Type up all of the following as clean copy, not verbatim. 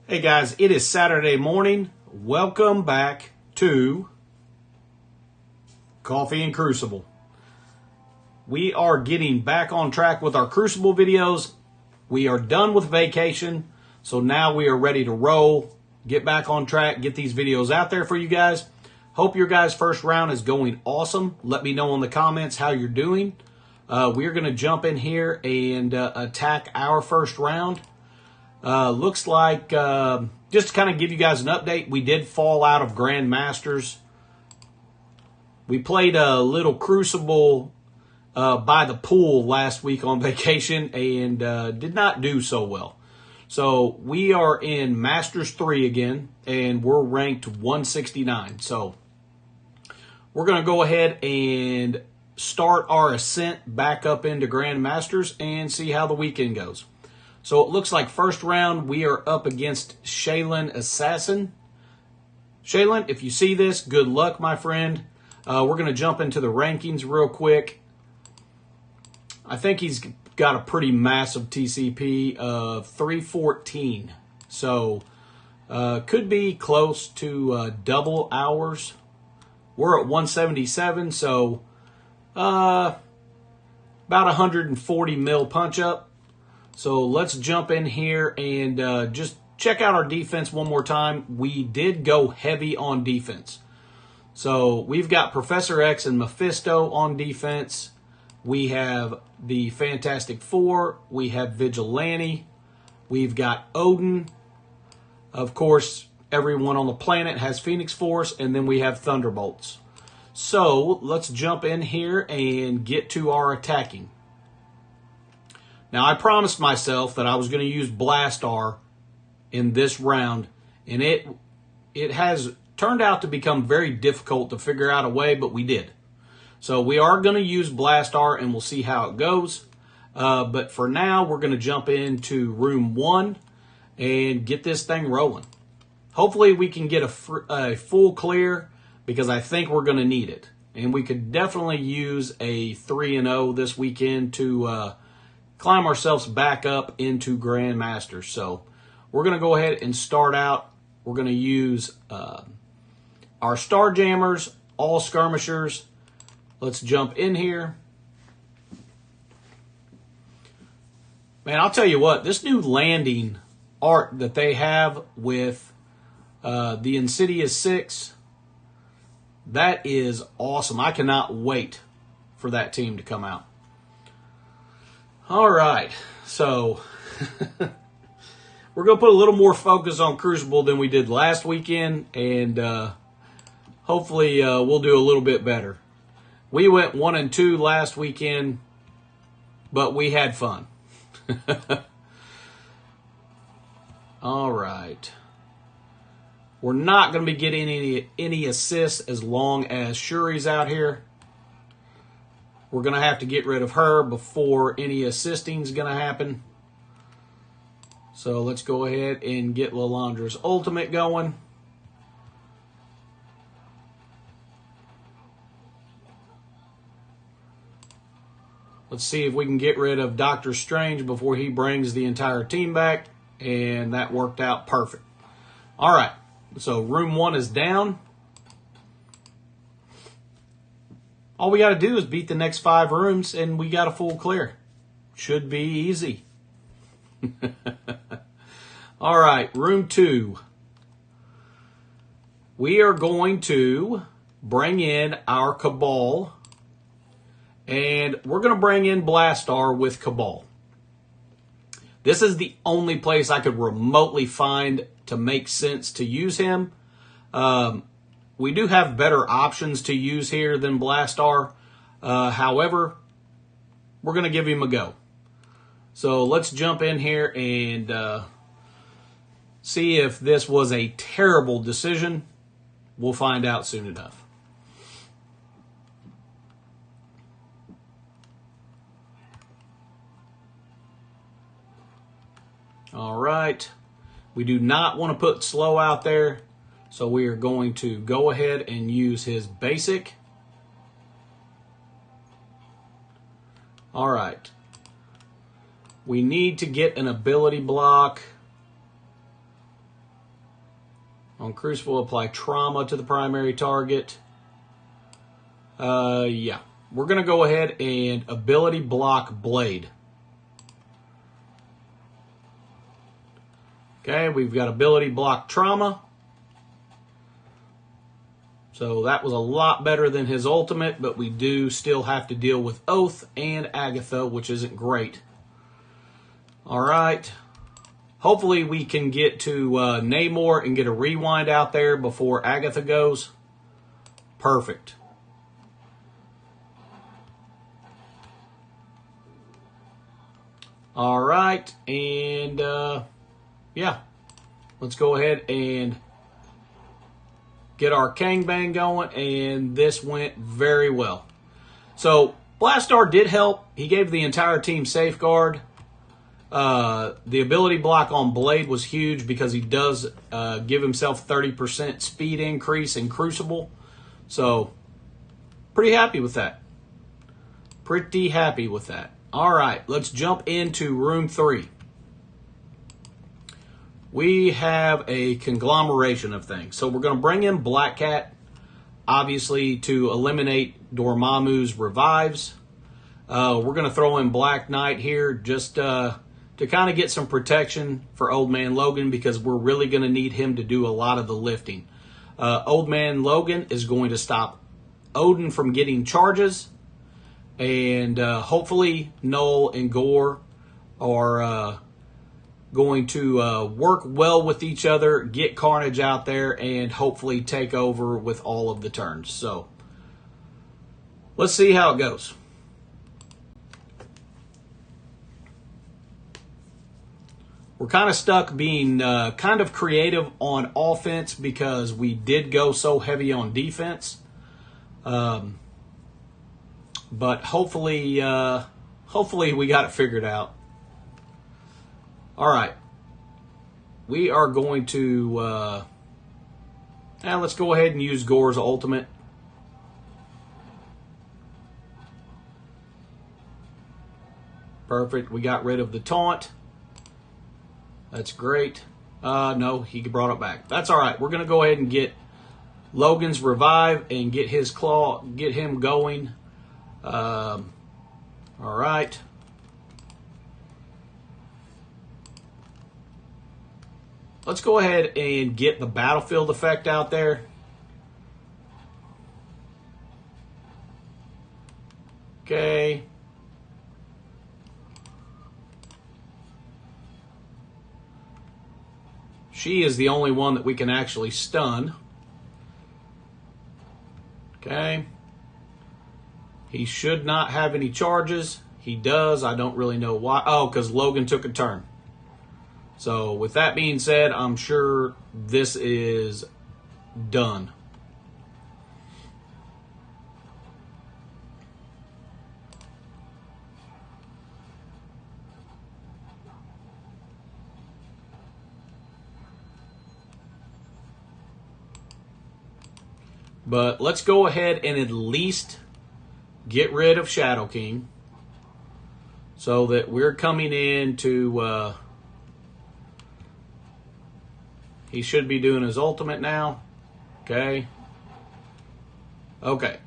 Hey guys, it is Saturday morning. Welcome back to Coffee and Crucible. We are getting back on track with our Crucible videos. We are done with vacation, so now we are ready to roll, get back on track, get these videos out there for you guys. Hope your guys' first round is going awesome. Let me know in the comments how you're doing. We're going to jump in here and attack our first round. Looks like, just to kind of give you guys an update, we did fall out of Grandmasters. We played a little Crucible by the pool last week on vacation and did not do so well. So we are in Masters 3 again, and we're ranked 169. So we're going to go ahead and start our ascent back up into Grandmasters and see how the weekend goes. So it looks like first round we are up against Shaylin Assassin. Shaylin, if you see this, good luck, my friend. We're going to jump into the rankings real quick. I think he's got a pretty massive TCP of 314. So could be close to double ours. We're at 177, so about 140 mil punch up. So let's jump in here and just check out our defense one more time. We did go heavy on defense. So we've got Professor X and Mephisto on defense. We have the Fantastic Four. We have Vigilante. We've got Odin. Of course, everyone on the planet has Phoenix Force. And then we have Thunderbolts. So let's jump in here and get to our attacking. Now, I promised myself that I was going to use Blastar in this round, and it has turned out to become very difficult to figure out a way, but we did. So we are going to use Blastar, and we'll see how it goes. But for now, we're going to jump into Room 1 and get this thing rolling. Hopefully, we can get a full clear, because I think we're going to need it. And we could definitely use a 3-0 this weekend to climb ourselves back up into Grandmasters. So we're going to go ahead and start out. We're going to use our Starjammers, all skirmishers. Let's jump in here. Man, I'll tell you what, this new landing art that they have with the Insidious 6, that is awesome. I cannot wait for that team to come out. All right, so we're going to put a little more focus on Crucible than we did last weekend, and hopefully we'll do a little bit better. We went 1-2 last weekend, but we had fun. All right. We're not going to be getting any assists as long as Shuri's out here. We're going to have to get rid of her before any assisting is going to happen. So let's go ahead and get Lilandra's ultimate going. Let's see if we can get rid of Doctor Strange before he brings the entire team back. And that worked out perfect. All right. So Room 1 is down. All we got to do is beat the next 5 rooms, and we got a full clear. Should be easy. All right, Room 2. We are going to bring in our Cabal, and we're going to bring in Blastar with Cabal. This is the only place I could remotely find to make sense to use him. We do have better options to use here than Blastar. However, we're going to give him a go. So let's jump in here and see if this was a terrible decision. We'll find out soon enough. All right. We do not want to put slow out there. So we are going to go ahead and use his basic. All right. We need to get an ability block. On Crucible, apply trauma to the primary target. Yeah. We're going to go ahead and ability block Blade. Okay, we've got ability block trauma. So that was a lot better than his ultimate, but we do still have to deal with Oath and Agatha, which isn't great. All right. Hopefully we can get to Namor and get a rewind out there before Agatha goes. Perfect. All right, and yeah, let's go ahead and get our Kang Bang going, and this went very well. So Blastar did help. He gave the entire team safeguard. The ability block on Blade was huge because he does give himself 30% speed increase in Crucible. So pretty happy with that. Pretty happy with that. All right, let's jump into room 3. We have a conglomeration of things. So we're going to bring in Black Cat, obviously, to eliminate Dormammu's revives. We're going to throw in Black Knight here just to kind of get some protection for Old Man Logan, because we're really going to need him to do a lot of the lifting. Old Man Logan is going to stop Odin from getting charges. And hopefully Null and Gore are going to work well with each other, get Carnage out there, and hopefully take over with all of the turns. So let's see how it goes. We're kind of stuck being kind of creative on offense because we did go so heavy on defense. But hopefully we got it figured out. All right. We are going to... let's go ahead and use Gore's ultimate. Perfect. We got rid of the taunt. That's great. No, he brought it back. That's all right. We're going to go ahead and get Logan's revive and get his claw, get him going. All right. Let's go ahead and get the battlefield effect out there. Okay. She is the only one that we can actually stun. Okay. He should not have any charges. He does. I don't really know why. Oh, because Logan took a turn. So with that being said, I'm sure this is done. But let's go ahead and at least get rid of Shadow King so that we're coming in to... he should be doing his ultimate now. Okay. Okay.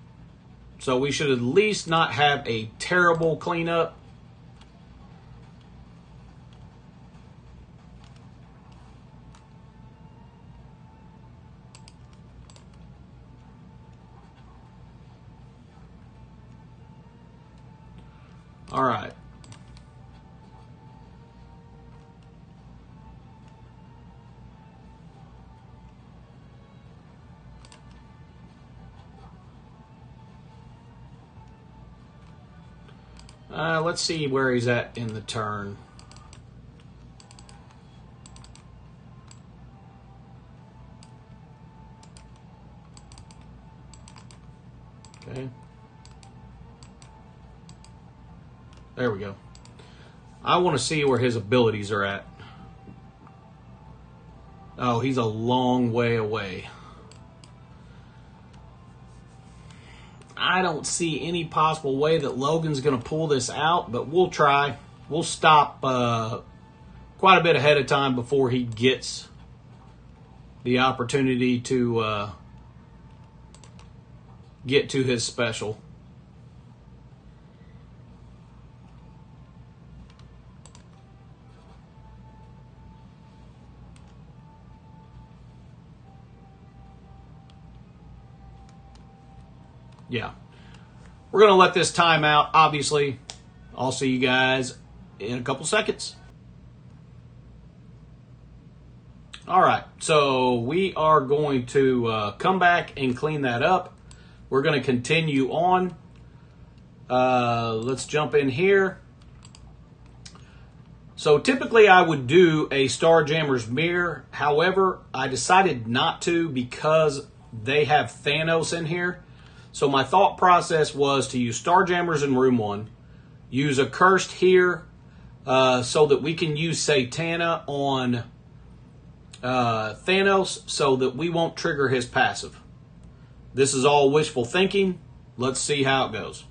So we should at least not have a terrible cleanup. All right. Let's see where he's at in the turn. Okay. There we go. I want to see where his abilities are at. Oh, he's a long way away. I don't see any possible way that Logan's going to pull this out, but we'll try. We'll stop quite a bit ahead of time before he gets the opportunity to get to his special. Yeah. We're going to let this time out, obviously. I'll see you guys in a couple seconds. All right, so we are going to come back and clean that up. We're going to continue on. Let's jump in here. So typically I would do a Starjammer's Mirror. However, I decided not to because they have Thanos in here. So my thought process was to use Starjammers in room 1, use a Cursed here so that we can use Satana on Thanos so that we won't trigger his passive. This is all wishful thinking. Let's see how it goes.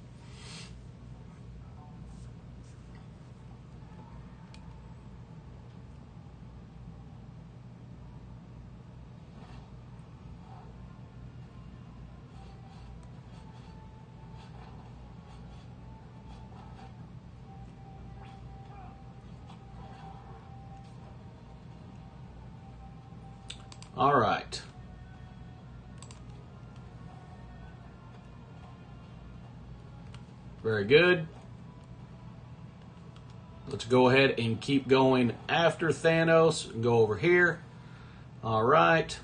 All right. Very good. Let's go ahead and keep going after Thanos and go over here. All right.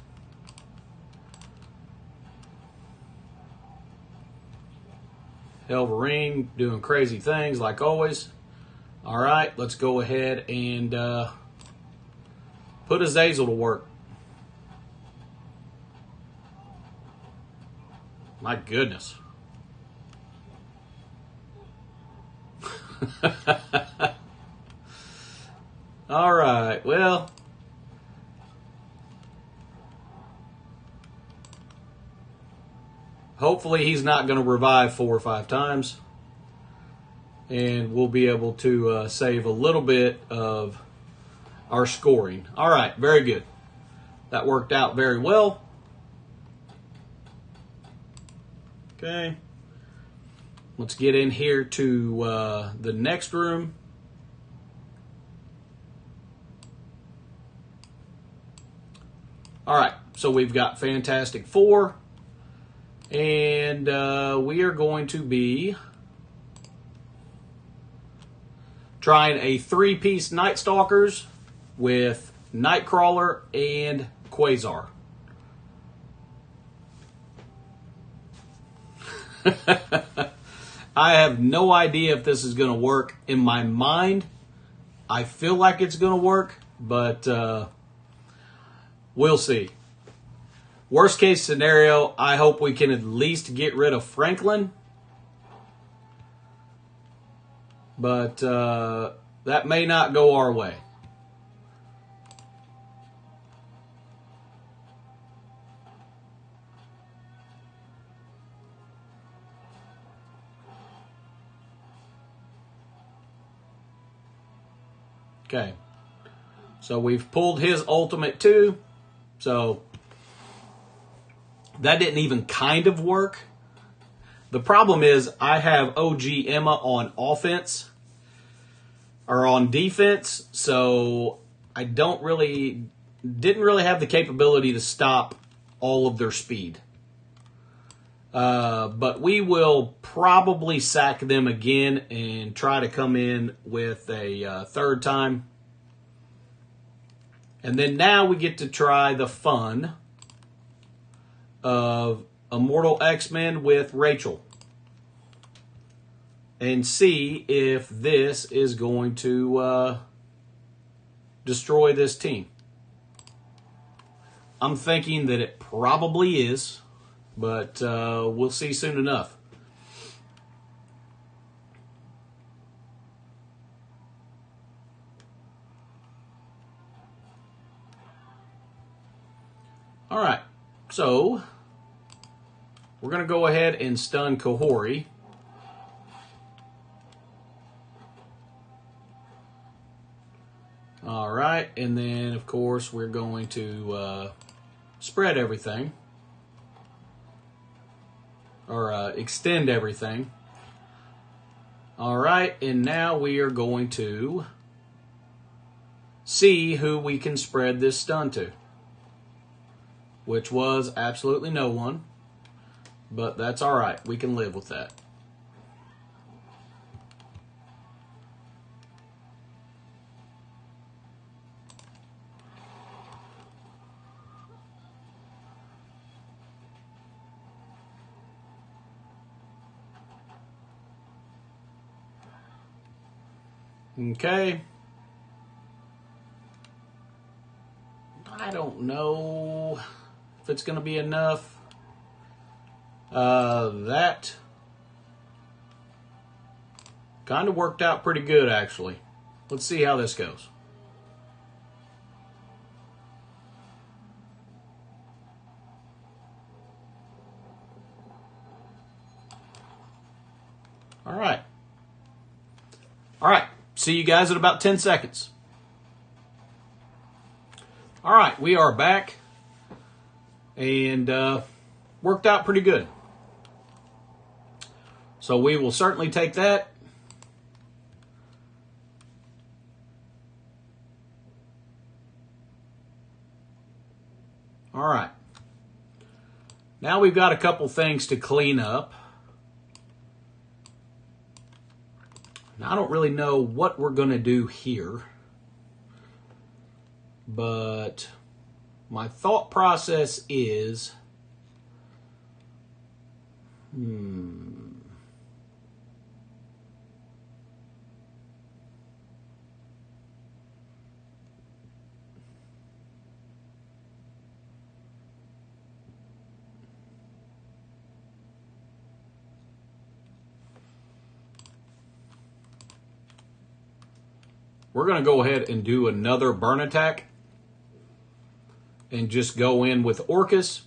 Helverine doing crazy things like always. All right, let's go ahead and put Azazel to work. My goodness. All right, well. Hopefully he's not going to revive 4 or 5 times. And we'll be able to save a little bit of our scoring. All right, very good. That worked out very well. Okay. Let's get in here to the next room. All right, so we've got Fantastic Four. And we are going to be trying a 3-piece Night Stalkers with Nightcrawler and Quasar. I have no idea if this is going to work. In my mind, I feel like it's going to work, but we'll see. Worst case scenario, I hope we can at least get rid of Franklin. But that may not go our way. Okay. So we've pulled his ultimate too. So that didn't even kind of work. The problem is I have OG Emma on offense or on defense, so I didn't really have the capability to stop all of their speed. But we will probably sack them again and try to come in with a third time. And then now we get to try the fun of Immortal X-Men with Rachel. And see if this is going to destroy this team. I'm thinking that it probably is, but we'll see soon enough. All right, so we're going to go ahead and stun Kahori. All right, and then, of course, we're going to spread everything, or extend everything. All right, and now we are going to see who we can spread this stun to, which was absolutely no one, but that's all right. We can live with that. Okay. I don't know if it's going to be enough. That kind of worked out pretty good, actually. Let's see how this goes. All right. All right. See you guys in about 10 seconds. All right, we are back, and worked out pretty good. So we will certainly take that. All right. Now we've got a couple things to clean up. Now, I don't really know what we're going to do here, but my thought process is, we're going to go ahead and do another burn attack and just go in with Orcus.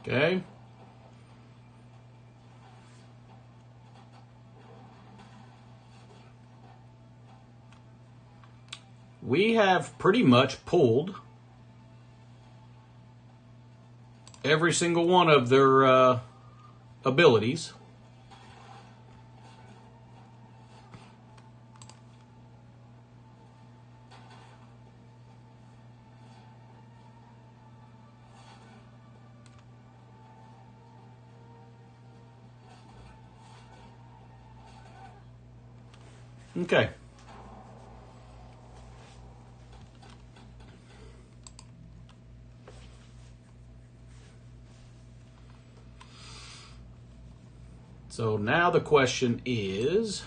Okay. We have pretty much pulled every single one of their abilities. Okay. So now the question is,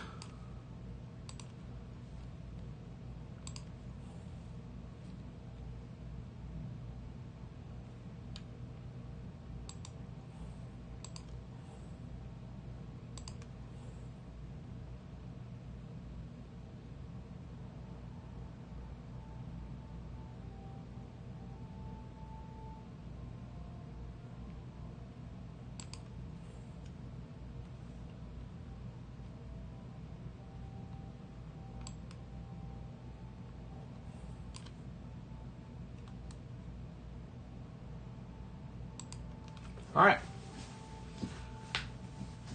all right.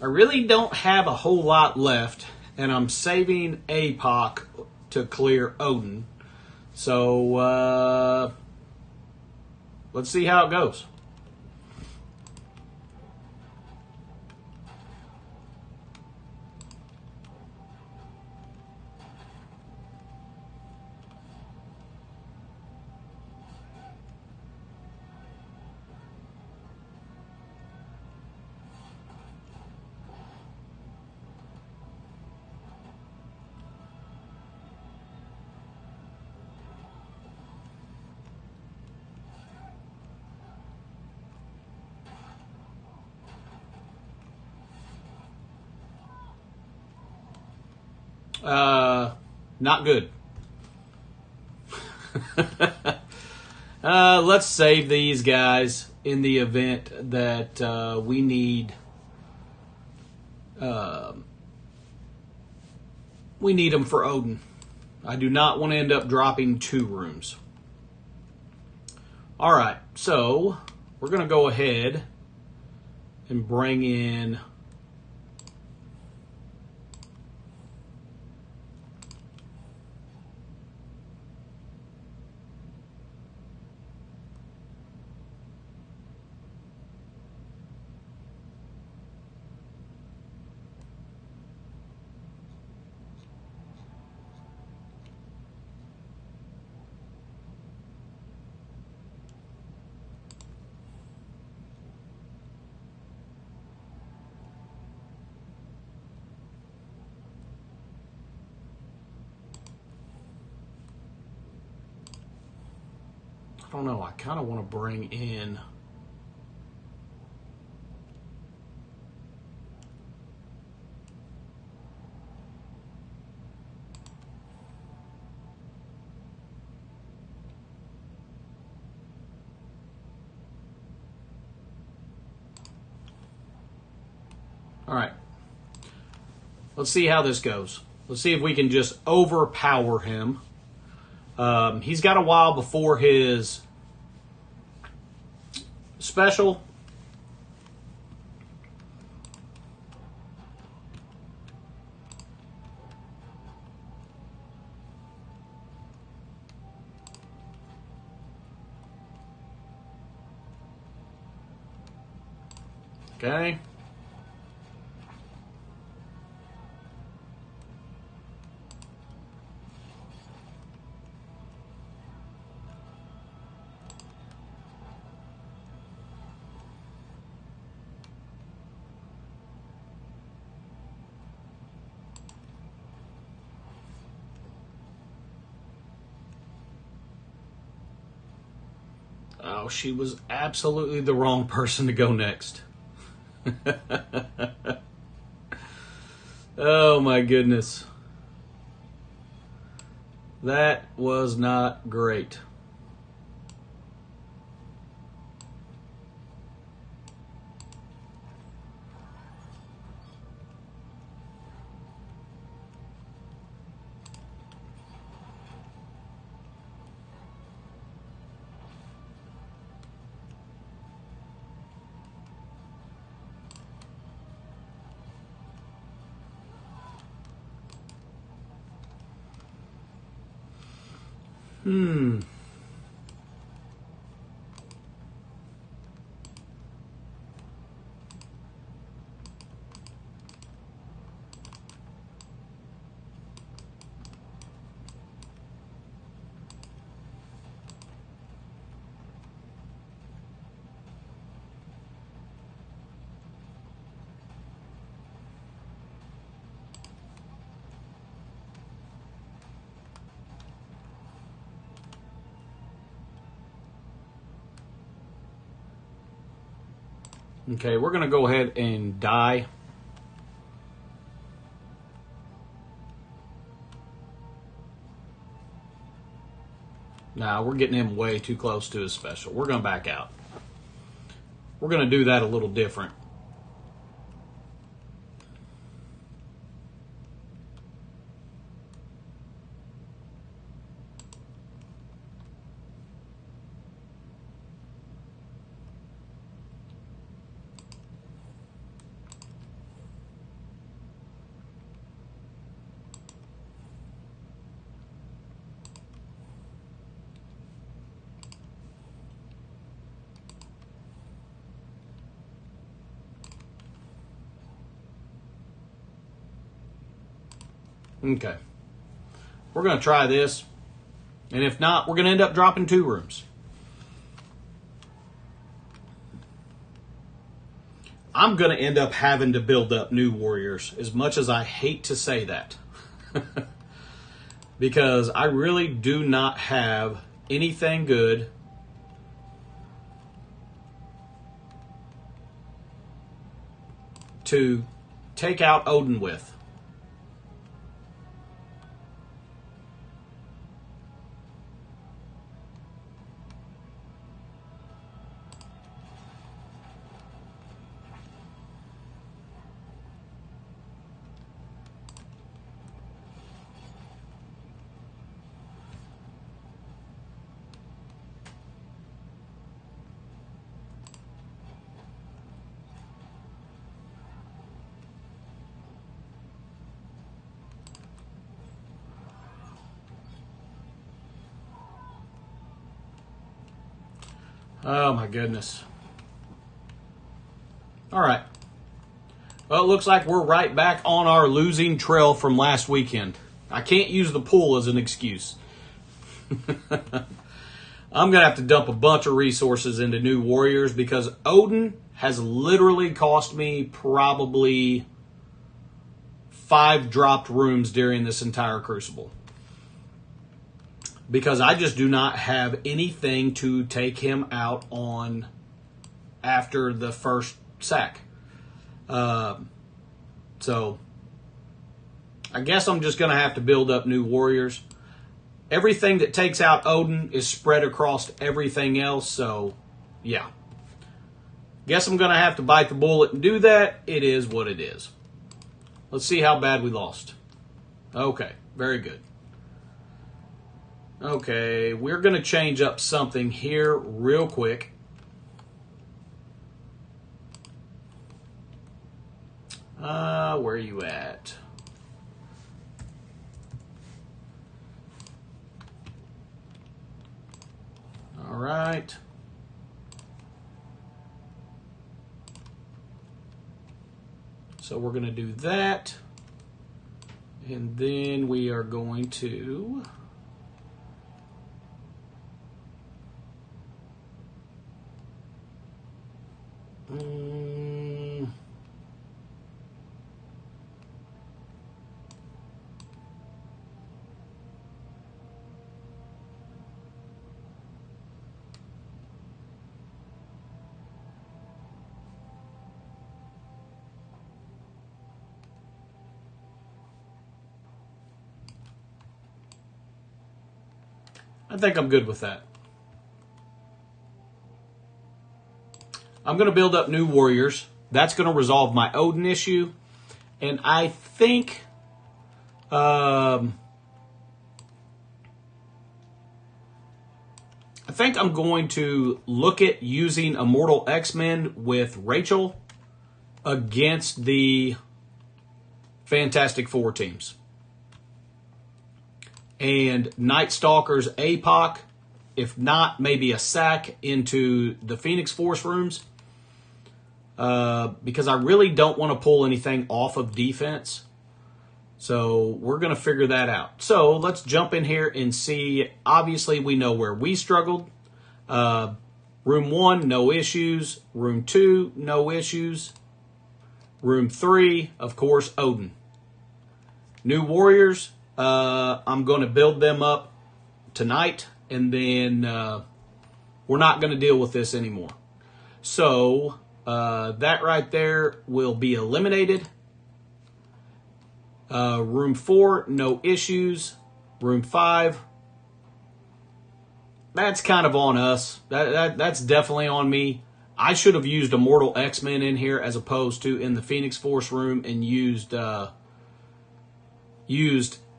I really don't have a whole lot left, and I'm saving APOC to clear Odin. So let's see how it goes. Not good. Let's save these guys in the event that we need them for Odin. I do not want to end up dropping 2 rooms. All right, so we're going to go ahead and bring in I don't know, I kind of want to bring in all right. Let's see how this goes. Let's see if we can just overpower him. He's got a while before his special. Okay. Oh, she was absolutely the wrong person to go next. Oh my goodness. That was not great. Okay, we're going to go ahead and die. Nah, we're getting him way too close to his special. We're going to back out. We're going to do that a little different. Okay. We're going to try this. And if not, we're going to end up dropping 2 rooms. I'm going to end up having to build up new warriors, as much as I hate to say that. Because I really do not have anything good to take out Odin with. Oh my goodness. All right. Well, it looks like we're right back on our losing trail from last weekend. I can't use the pool as an excuse. I'm going to have to dump a bunch of resources into new warriors because Odin has literally cost me probably 5 dropped rooms during this entire Crucible. Because I just do not have anything to take him out on after the first sack. So I guess I'm just going to have to build up new warriors. Everything that takes out Odin is spread across everything else, so yeah. Guess I'm going to have to bite the bullet and do that. It is what it is. Let's see how bad we lost. Okay, very good. Okay, we're going to change up something here real quick. Where are you at? All right. So we're going to do that. And then we are going to I think I'm good with that. I'm going to build up new warriors. That's going to resolve my Odin issue. And I think I'm going to look at using Immortal X-Men with Rachel against the Fantastic Four teams. And Night Stalker's APOC, if not, maybe a sack into the Phoenix Force rooms. Because I really don't want to pull anything off of defense. So we're going to figure that out. So let's jump in here and see. Obviously, we know where we struggled. Room 1, no issues. Room 2, no issues. Room 3, of course, Odin. New warriors. I'm going to build them up tonight, and then we're not going to deal with this anymore. So that right there will be eliminated. Room 4, no issues. Room 5, that's kind of on us. That's definitely on me. I should have used Immortal X-Men in here as opposed to in the Phoenix Force room and used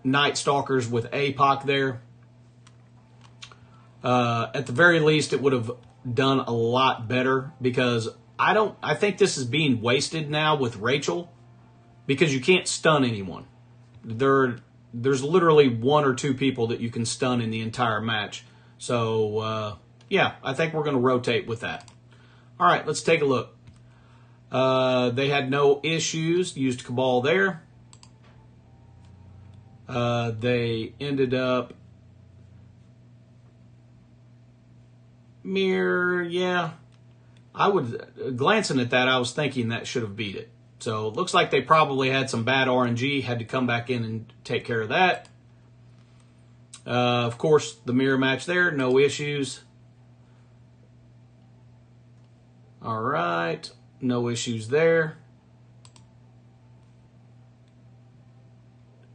Night Stalkers with APOC there. At the very least, it would have done a lot better because I think this is being wasted now with Rachel because you can't stun anyone. There's literally 1 or 2 people that you can stun in the entire match. So, yeah, I think we're going to rotate with that. All right, let's take a look. They had no issues. Used Cabal there. They ended up Mirror, yeah. Glancing at that, I was thinking that should have beat it. So it looks like they probably had some bad RNG, had to come back in and take care of that. Of course, the mirror match there, no issues. All right, no issues there.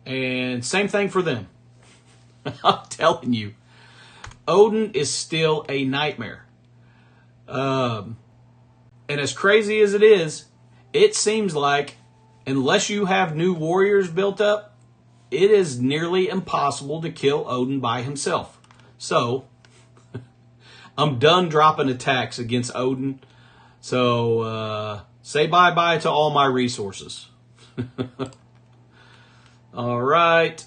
And same thing for them. I'm telling you, Odin is still a nightmare. And as crazy as it is, it seems like unless you have new warriors built up, it is nearly impossible to kill Odin by himself. So, I'm done dropping attacks against Odin. So, say bye-bye to all my resources. All right.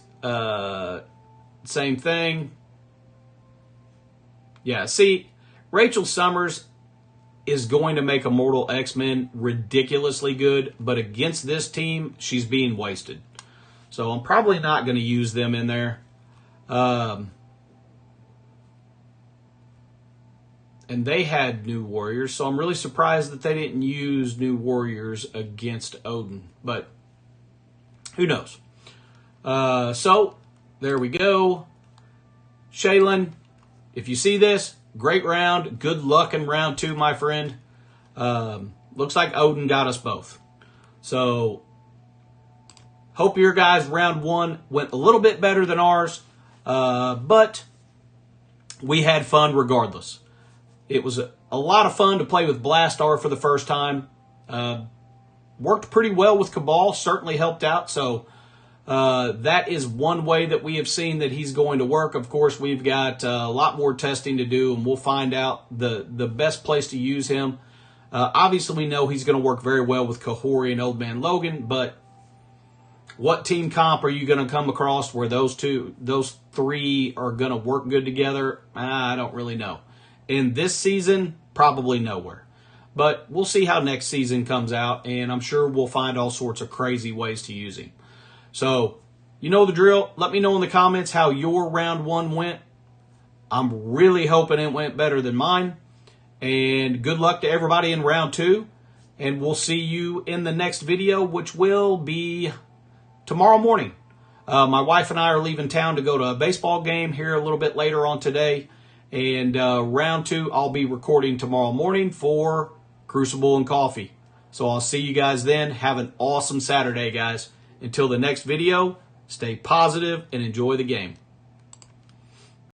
Same thing. Yeah, see, Rachel Summers is going to make Immortal X-Men ridiculously good, but against this team, she's being wasted. So I'm probably not going to use them in there. And they had New Warriors, so I'm really surprised that they didn't use New Warriors against Odin. But who knows? So there we go. Shaylin, if you see this, great round. Good luck in round 2, my friend. Looks like Odin got us both. So hope your guys' round 1 went a little bit better than ours. But we had fun regardless. It was a lot of fun to play with Blastar for the first time. Worked pretty well with Cabal, certainly helped out. So that is one way that we have seen that he's going to work. Of course, we've got a lot more testing to do, and we'll find out the best place to use him. Obviously, we know he's going to work very well with Kahori and Old Man Logan, but what team comp are you going to come across where those 3 are going to work good together? I don't really know. In this season, probably nowhere. But we'll see how next season comes out, and I'm sure we'll find all sorts of crazy ways to use him. So, you know the drill. Let me know in the comments how your round 1 went. I'm really hoping it went better than mine. And good luck to everybody in round 2. And we'll see you in the next video, which will be tomorrow morning. My wife and I are leaving town to go to a baseball game here a little bit later on today. And round 2, I'll be recording tomorrow morning for Crucible and Coffee. So I'll see you guys then. Have an awesome Saturday, guys. Until the next video, stay positive and enjoy the game.